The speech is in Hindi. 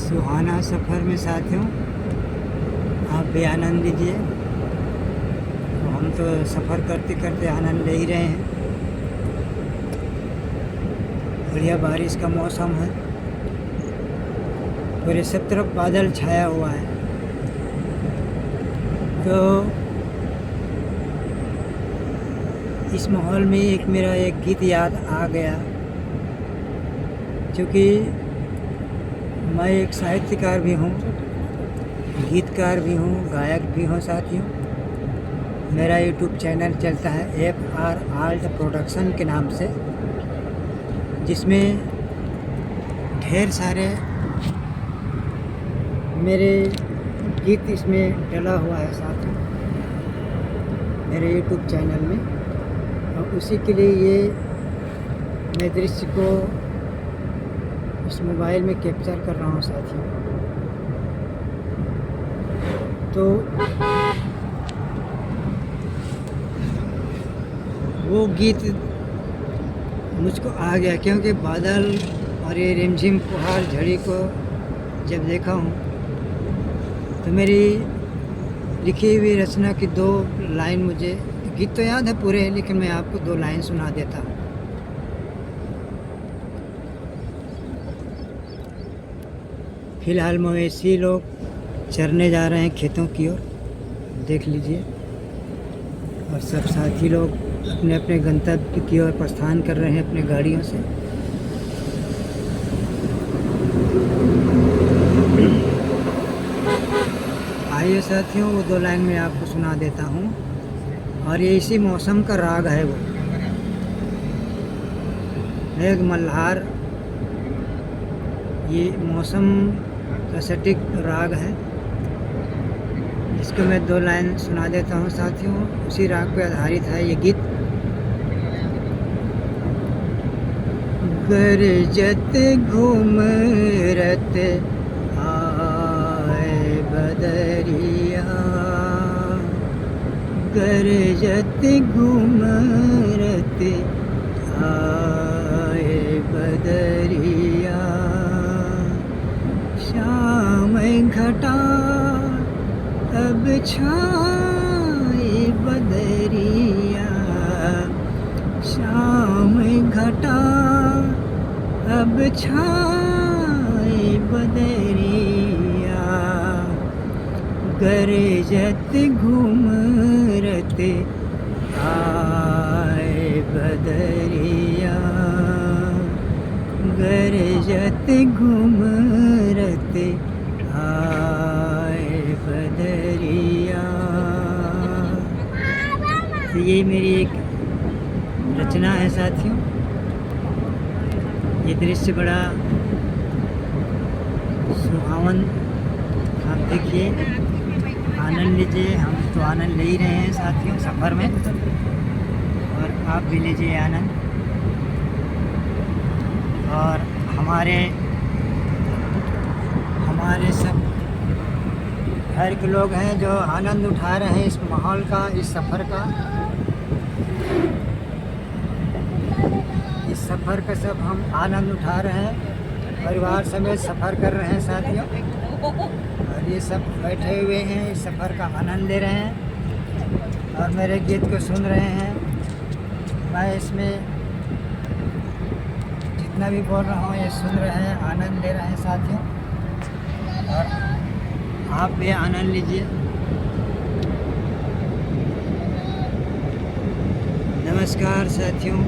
सुहाना सफ़र में साथियों आप भी आनंद लीजिए। तो हम तो सफ़र करते करते आनंद ले ही रहे हैं। बढ़िया बारिश का मौसम है, पूरे सब तरफ बादल छाया हुआ है। तो इस माहौल में मेरा एक गीत याद आ गया, क्योंकि मैं एक साहित्यकार भी हूँ, गीतकार भी हूँ, गायक भी हूँ साथियों। मेरा यूट्यूब चैनल चलता है FR आर्ट प्रोडक्शन के नाम से, जिसमें ढेर सारे मेरे गीत इसमें डला हुआ है साथियों, मेरे यूट्यूब चैनल में। और उसी के लिए ये मैं दृश्य को इस मोबाइल में कैप्चर कर रहा हूँ साथियों। तो वो गीत मुझको आ गया, क्योंकि बादल और ये रिमझिम फुहार झड़ी को जब देखा हूँ तो मेरी लिखी हुई रचना की 2 लाइन, मुझे गीत तो याद है पूरे, लेकिन मैं आपको 2 लाइन सुना देता हूँ। फिलहाल मवेशी लोग चरने जा रहे हैं खेतों की ओर, देख लीजिए। और सब साथी लोग अपने अपने गंतव्य की ओर प्रस्थान कर रहे हैं अपने गाड़ियों से। आइए साथियों, वो 2 लाइन में आपको सुना देता हूँ। और ये इसी मौसम का राग है, वो मेघ मल्हार, ये मौसम का सटीक राग है, इसको मैं 2 लाइन सुना देता हूँ साथियों। उसी राग पे आधारित है ये गीत। गरजत घूमरत आए बदरिया, गरजत घूमरत आए बदरिया, शाम घटा तब छाए बदरिया, शाम घटा अब छाए बदरिया, गरजत घूमरत आए बदरिया, गरजत घूमरत आए बदरिया। तो ये मेरी एक रचना है साथियों। ये दृश्य बड़ा सुहावन, आप देखिए, आनंद लीजिए। हम तो आनंद ले ही रहे हैं साथियों सफ़र में, और आप भी लीजिए आनंद। और हमारे सब घर के लोग हैं जो आनंद उठा रहे हैं इस माहौल का, इस सफ़र का। इस सफ़र का सब हम आनंद उठा रहे हैं, परिवार समेत सफ़र कर रहे हैं साथियों। और ये सब बैठे हुए हैं, इस सफ़र का आनंद ले रहे हैं और मेरे गीत को सुन रहे हैं। मैं इसमें जितना भी बोल रहा हूँ ये सुन रहे हैं, आनंद ले रहे हैं साथियों। और आप भी आनंद लीजिए। नमस्कार साथियों।